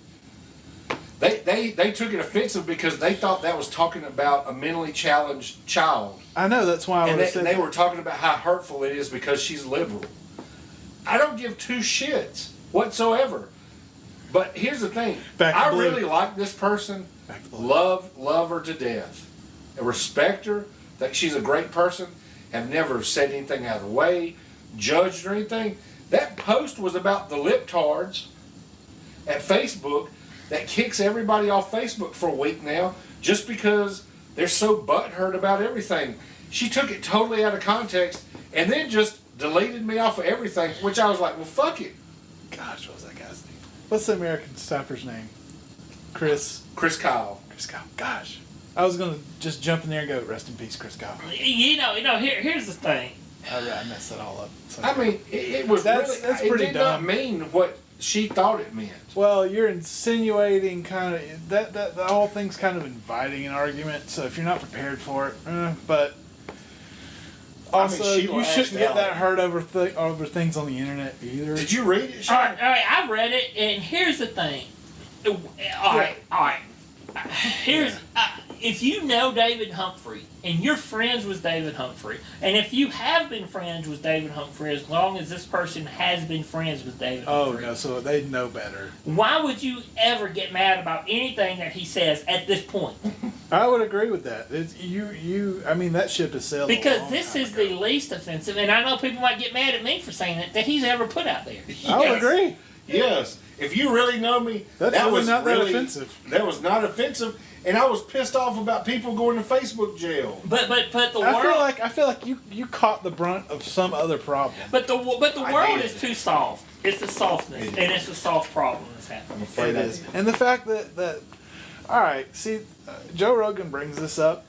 They took it offensive because they thought that was talking about a mentally challenged child. I know. That's why I would And have they, said they that. were talking about how hurtful it is because she's liberal. I don't give two shits whatsoever. But here's the thing. Back to I blue. really like this person. Back to blue. Love her to death. I respect her. Think she's a great person. Have never said anything out of the way, judged or anything. That post was about the libtards at Facebook that kicks everybody off Facebook for a week now just because they're so butthurt about everything. She took it totally out of context and then just deleted me off of everything, which I was like, well, fuck it. Gosh, what was that guy's name? What's the American Sniper's name? Chris Kyle. Chris Kyle. Gosh. I was going to just jump in there and go, rest in peace, Chris Kyle. You know. Here's the thing. I messed that all up. So, I mean, it was That's really, pretty it did dumb. not mean what she thought it meant. well, you're insinuating kind of, that the whole thing's kind of inviting an argument, so if you're not prepared for it, but also, she you lashed shouldn't get out. that hurt over things on the internet either. Did you read it, All Sean? right, I've read it, and here's the thing. All right. Here's if you know David Humphrey and you're friends with David Humphrey, and if you have been friends with David Humphrey as long as this person has been friends with David Oh, Humphrey, no, so they know better. why would you ever get mad about anything that he says at this point? I would agree with that. It's, I mean, that ship has sailed a Because long this time is ago. the least offensive, and I know people might get mad at me for saying that he's ever put out there. I would Yes. agree. Yes. If you really know me, That's that really was not that really offensive. That was not offensive, and I was pissed off about people going to Facebook jail. But the I world, feel like you caught the brunt of some other problem. but the I world did. is too soft. It's the softness, It and is. it's a soft problem that's happening. I'm afraid It I is. did. And the fact that all right, see, Joe Rogan brings this up,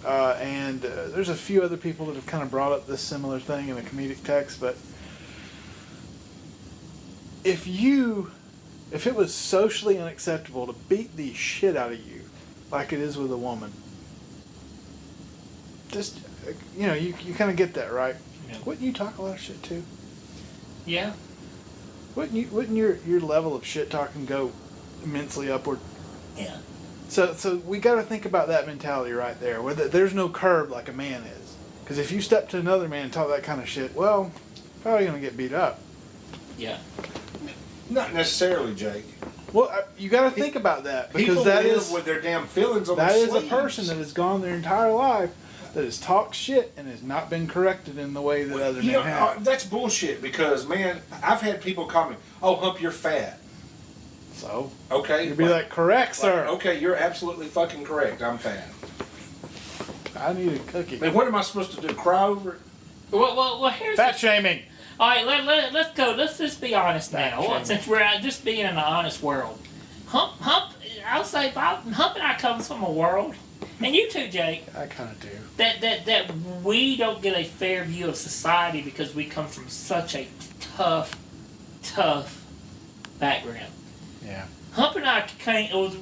and there's a few other people that have kind of brought up this similar thing in a comedic text, but if it was socially unacceptable to beat the shit out of you, like it is with a woman, just, you kind of get that, right? Yeah. Wouldn't you talk a lot of shit too? Yeah. Wouldn't your level of shit talking go immensely upward? Yeah. So we got to think about that mentality right there, where there's no curb like a man is. Because if you step to another man and talk that kind of shit, well, probably gonna get beat up. Yeah. Not necessarily, Jake. Well, you got to think about that, because People that live is with their damn feelings on that their is a sleeves. person that has gone their entire life that has talked shit and has not been corrected in the way that other You men know, have. that's bullshit because, man, I've had people call me, oh, Hump, you're fat. So Okay. you'd be like, correct, sir. Okay, you're absolutely fucking correct. I'm fat. I need a cookie. Man, what am I supposed to do? Cry over it? Well, here's Fat shaming. all right. Let's go. Let's just be honest now, Sure. since we're just being in an honest world. Hump. I'll say, Bob, Hump and I come from a world, and you too, Jake. I kind of do. That we don't get a fair view of society because we come from such a tough background. Yeah. Hump and I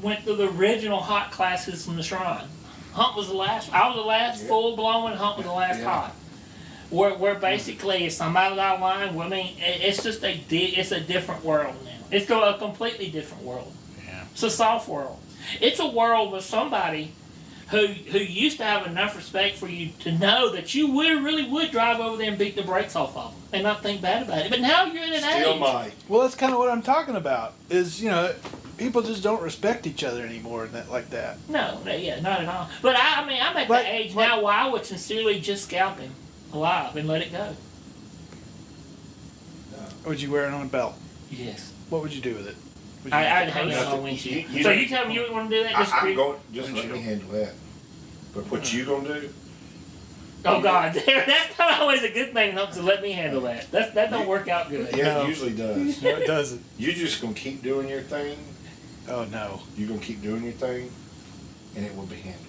went through the original hot classes from the Shrine. Hunt was the last. I was the last full blown. Hunt was the last hot. Where basically it's somebody out of line. Well, I mean, it's just it's a different world now. It's a completely different world. Yeah. It's a soft world. It's a world with somebody who used to have enough respect for you to know that you really would drive over there and beat the brakes off of them and not think bad about it. But now you're in an Still age. might. Well, that's kind of what I'm talking about. Is people just don't respect each other anymore like that. No, yeah, not at all. But I mean, I'm at the age now where I would sincerely just scalp him alive and let it go. Would you wear it on a belt? Yes. What would you do with it? I'd hang it on my windshield. So you tell me you want to do that? Just let me handle that. But what you gonna do? Oh God, that's not always a good thing. To let me handle that. That don't work out good. Yeah, it usually does. No, it doesn't. You just gonna keep doing your thing. Oh no. You're gonna keep doing your thing, and it will be handled.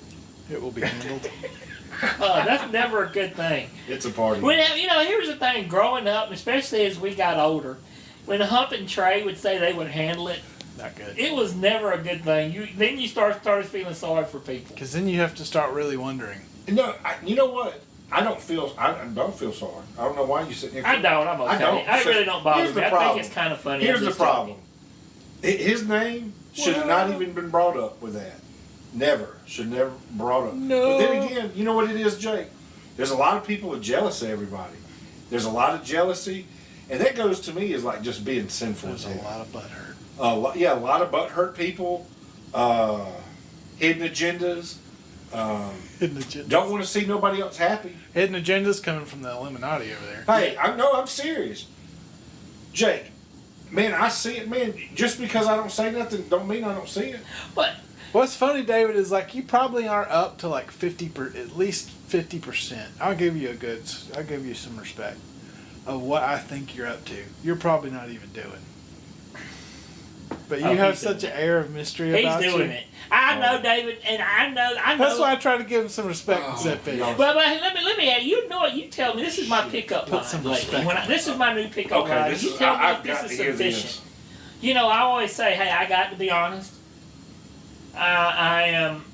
It will be handled. That's never a good thing. It's a party. Well, here's the thing. Growing up, especially as we got older, when Hump and Trey would say they would handle it, Not good. it was never a good thing. Then you started feeling sorry for people. Because then you have to start really wondering. No, you know what? I don't feel sorry. I don't know why you sitting here. I don't. I'm okay. I don't. I really don't bother Here's me. the I problem. think it's kind of funny. Here's I'm the just problem. His name should have not even been brought up with that. Never. Should never brought up. No. But then again, you know what it is, Jake? There's a lot of people that are jealous of everybody. There's a lot of jealousy. And that goes to me as like just being sinful There's as a hell. lot of butt hurt. A lot of butthurt people, hidden agendas, Hidden agendas. don't want to see nobody else happy. Hidden agendas coming from the Illuminati over there. Hey, I'm serious. Jake, man, I see it, man. Just because I don't say nothing don't mean I don't see it. But What's funny, David, is like you probably are up to like at least 50%. I'll give you some respect of what I think you're up to. You're probably not even doing. But you have such an air of mystery about you. he's doing it. I know, David, and I know. That's why I try to give him some respect and set face. But let me add. You know what? You tell me. This is my pickup line. some lately. respect This is my new pickup line. You tell me if this is sufficient. You know, I always say, hey, I got to be honest. I am.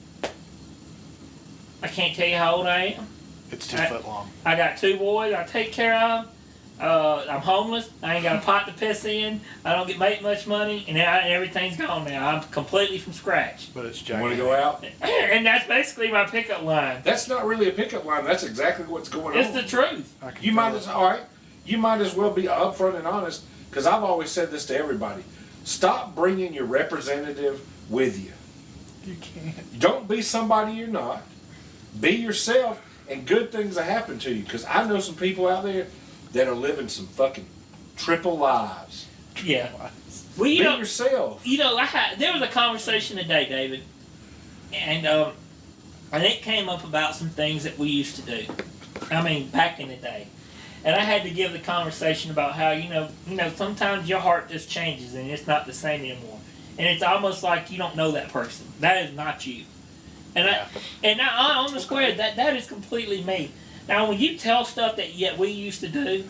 I can't tell you how old I am. It's 2 foot long. I got 2 boys I take care of. I'm homeless. I ain't got a pot to piss in. I don't make much money, and everything's gone now. I'm completely from scratch. But it's You giant. want to go out? And that's basically my pickup line. That's not really a pickup line. That's exactly what's going It's on. the truth. You might as well be upfront and honest, because I've always said this to everybody. Stop bringing your representative with you. You can't. Don't be somebody you're not. Be yourself, and good things will happen to you. Because I know some people out there that are living some fucking triple lives. Yeah. Well, Be yourself. There was a conversation today, David, and it came up about some things that we used to do. I mean, back in the day. And I had to give the conversation about how, sometimes your heart just changes and it's not the same anymore. And it's almost like you don't know that person. That is not you. And on the square, that is completely me. Now, when you tell stuff that we used to do,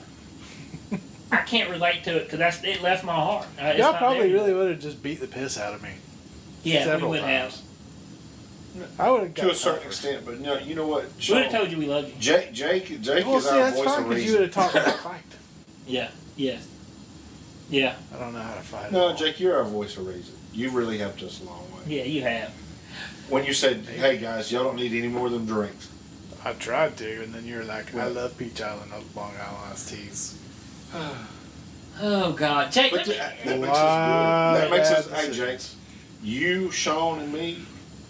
I can't relate to it because it left my heart. Y'all probably really would have just beat the piss out of me. Yeah, several we would times. have. I would have To a certain extent, but no, you know what? We would have told you we love you. Jake Well, is see, our that's voice fine of because you would reason. have taught me to fight. Yeah, yes. Yeah, I don't know how to fight. No, at all. Jake, you're our voice of reason. You really helped us a long way. yeah, you have. When you said, "Hey guys, y'all don't need any more of them drinks," I tried to, and then you're like, I love Peach Island, Long Island iced teas. Oh, God. Jake, but let me... that makes us good. That makes us. bad Hey, Jake, you, Sean, and me.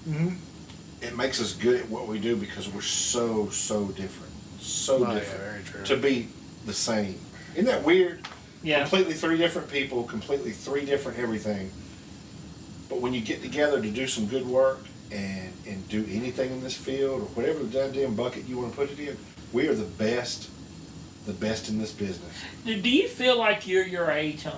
Mm-hmm. It makes us good at what we do because we're so different, Yeah, different very true. to be the same. Isn't that weird? Yeah. Completely 3 different people, completely 3 different everything. But when you get together to do some good work and do anything in this field or whatever the goddamn bucket you want to put it in, we are the best in this business. Do you feel like you're your age, huh?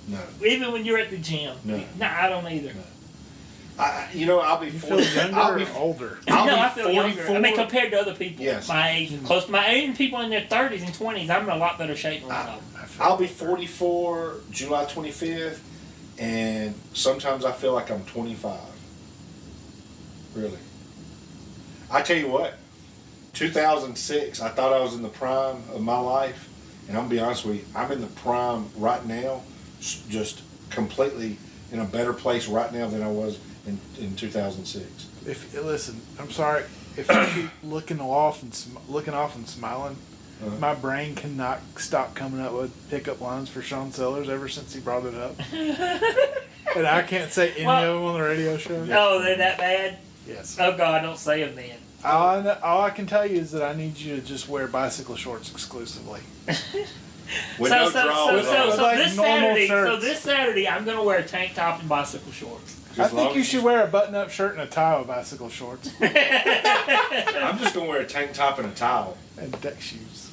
No. Even when you're at the gym? No. No, I don't either. No. I'll be You 40. feel younger I'll or be older? I'll No, be I feel younger. 44. I mean, compared to other people Yes. my age, close to my age, even people in their 30s and 20s, I'm in a lot better shape than a lot of them. I'll be 44 July 25th, and sometimes I feel like I'm 25. Really. I tell you what, 2006, I thought I was in the prime of my life, and I'm gonna be honest with you, I'm in the prime right now, just completely in a better place right now than I was in 2006. Listen, I'm sorry. If you keep looking off and smiling, my brain cannot stop coming up with pickup lines for Sean Sellers ever since he brought it up. And I can't say any of them on the radio show. Oh, they're that bad? Yes. Oh, God, don't say them then. All I can tell you is that I need you to just wear bicycle shorts exclusively. With no drawers on. So Like this normal Saturday, shirts. I'm going to wear a tank top and bicycle shorts. I think you should wear a button-up shirt and a tie with bicycle shorts. I'm just gonna wear a tank top and a towel. And deck shoes.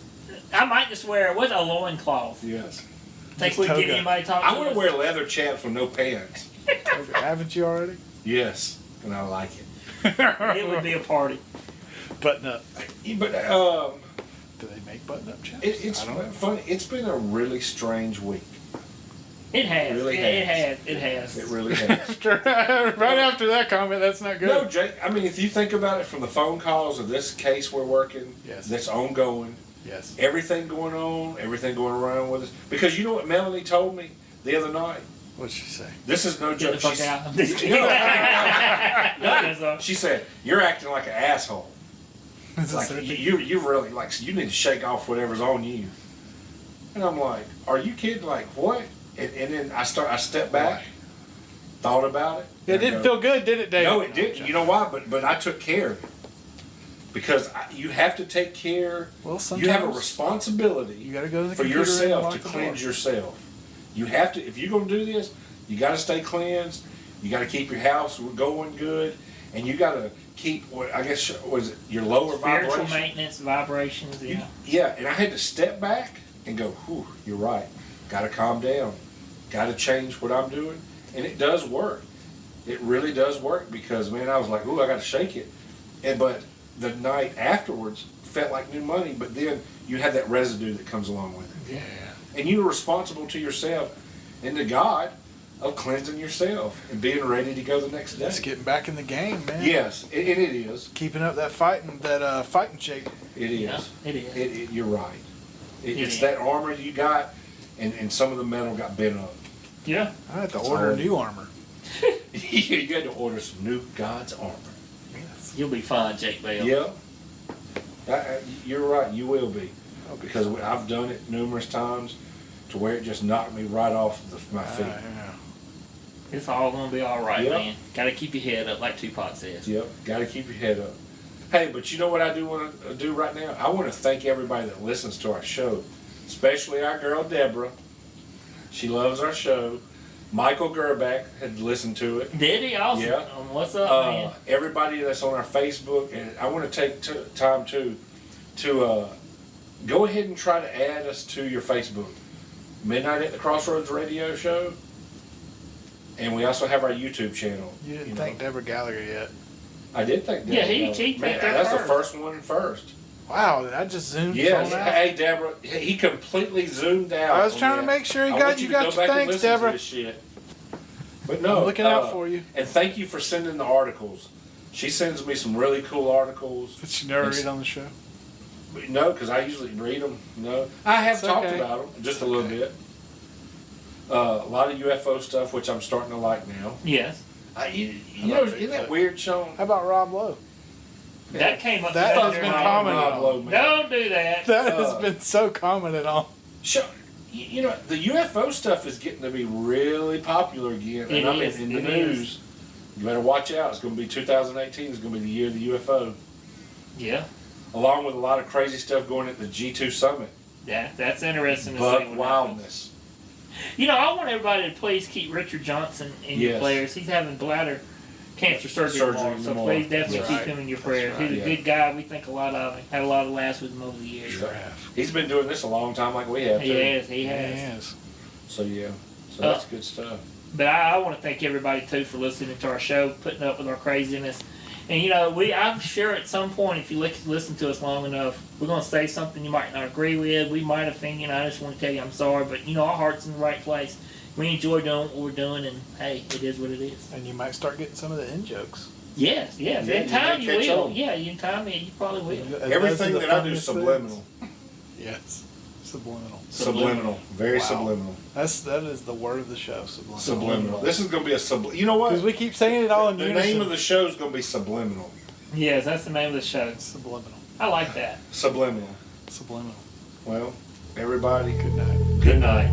I might just wear, what's a loincloth? Yes. Think we can get toga. anybody talking I want to wear leather chaps with no pants. Okay, haven't you already? Yes, and I like it. It would be a party. Button-up. But Do they make button-up chaps? it's I don't know. funny. It's been a really strange week. It has. Really It has. has. It really has. Right after that comment, that's not good. No, Jake. I mean, if you think about it, from the phone calls of this case we're working, Yes. that's ongoing. Yes. Everything going on, everything going around with us. Because you know what Melanie told me the other night. What'd she say? This is no Get joke. the fuck She's- out. I'm just kidding. No, she said, "You're acting like an asshole. Like you really like you need to shake off whatever's on you." And I'm like, "Are you kidding? Like what?" And then I stepped back, thought about it. It didn't feel good, did it, Dave? No, it didn't. You know why? But I took care of it because you have to take care. Well, You have a sometimes responsibility you got to go to the for computer and yourself lock to the cleanse door. yourself. You have to, if you're going to do this, you got to stay cleansed. You got to keep your house going good, and you got to keep what I guess was it your lower Spiritual vibration. maintenance, vibrations, yeah. Yeah, and I had to step back and go, "Whew, you're right. Got to calm down. Got to change what I'm doing," and it does work. It really does work because man, I was like, "Ooh, I got to shake it," but the night afterwards felt like new money. But then you had that residue that comes along with it. Yeah. And you're responsible to yourself and to God of cleansing yourself and being ready to go the next day. Just getting back in the game, man. Yes, and it is. Keeping up that fighting shape. It is. Yeah, it is. You're right. It It's is. that armor you got, and some of the metal got bent up. Yeah. I had to That's order all. new armor. You had to order some new God's armor. Yes. You'll be fine, Jake Bell. Yeah. You're right. You will be. Because I've done it numerous times to where it just knocked me right off my feet. Yeah. It's all going to be all right, Yep. man. Got to keep your head up, like Tupac says. Yep, got to keep your head up. Hey, but you know what I do want to do right now? I want to thank everybody that listens to our show, especially our girl Deborah. She loves our show. Michael Gerback had listened to it. Did he? Awesome. Yeah. What's up, man? Everybody that's on our Facebook, and I want to take time too to go ahead and try to add us to your Facebook. Midnight at the Crossroads Radio Show. And we also have our YouTube channel. You didn't know. thank Deborah Gallagher yet. I did think that. Yeah, he thanked her That's the first. first one first. Wow, I just zoomed Yes. on out. Hey, Deborah. He completely zoomed out. I was on trying to that. make sure I you want got to your go back and thanks, listen to Deborah. this shit. But no, I'm looking out for you. And thank you for sending the articles. She sends me some really cool articles. But you never It's- read on the show. No, because I usually read them. No, I have It's talked okay. about them just a little Okay. bit. A lot of UFO stuff, which I'm starting to like now. Yes. You How know, about isn't that Bigfoot? weird, Sean? How about Rob Lowe? That came up. That the has other been night. common. Rob Lowe, man. Don't do that. That has been so commented on. Sean, you know, the UFO stuff is getting to be really popular again. It And I mean, is, in the it news, is. you better watch out. It's going to be 2018 is going to be the year of the UFO. Yeah. Along with a lot of crazy stuff going at the G2 Summit. Yeah, that's interesting to see. Buck what happens. wildness. You know, I want everybody to please keep Richard Johnson in your Yes. prayers. He's having bladder cancer surgery Surgery tomorrow, so tomorrow. please definitely That's keep right. him in your That's prayers. right, He's a yeah. good guy. We think a lot of him. Had a lot of laughs with him over the years. Sure. He's been doing this a long time like we have, too. He has. He has. Yes. So, yeah. So that's good stuff. But I want to thank everybody too for listening to our show, putting up with our craziness. And you know, I'm sure at some point, if you listen to us long enough, we're going to say something you might not agree with. We might offend you, and I just want to tell you I'm sorry. But you know, our heart's in the right place. We enjoy doing what we're doing, and hey, it is what it is. And you might start getting some of the in jokes. Yes, yes. Yeah, In you time may you catch will. on. Yeah, in time you probably will. Everything that I do is subliminal. Yes. Subliminal. Subliminal. Very Wow. subliminal. That is the word of the show. Subliminal. Subliminal. This is going to be a You know what? Because we keep saying it all in The unison. name of the show is going to be Subliminal. Yes, that's the name of the show. Subliminal. I like that. Subliminal. Subliminal. Well, everybody, Good night. good night.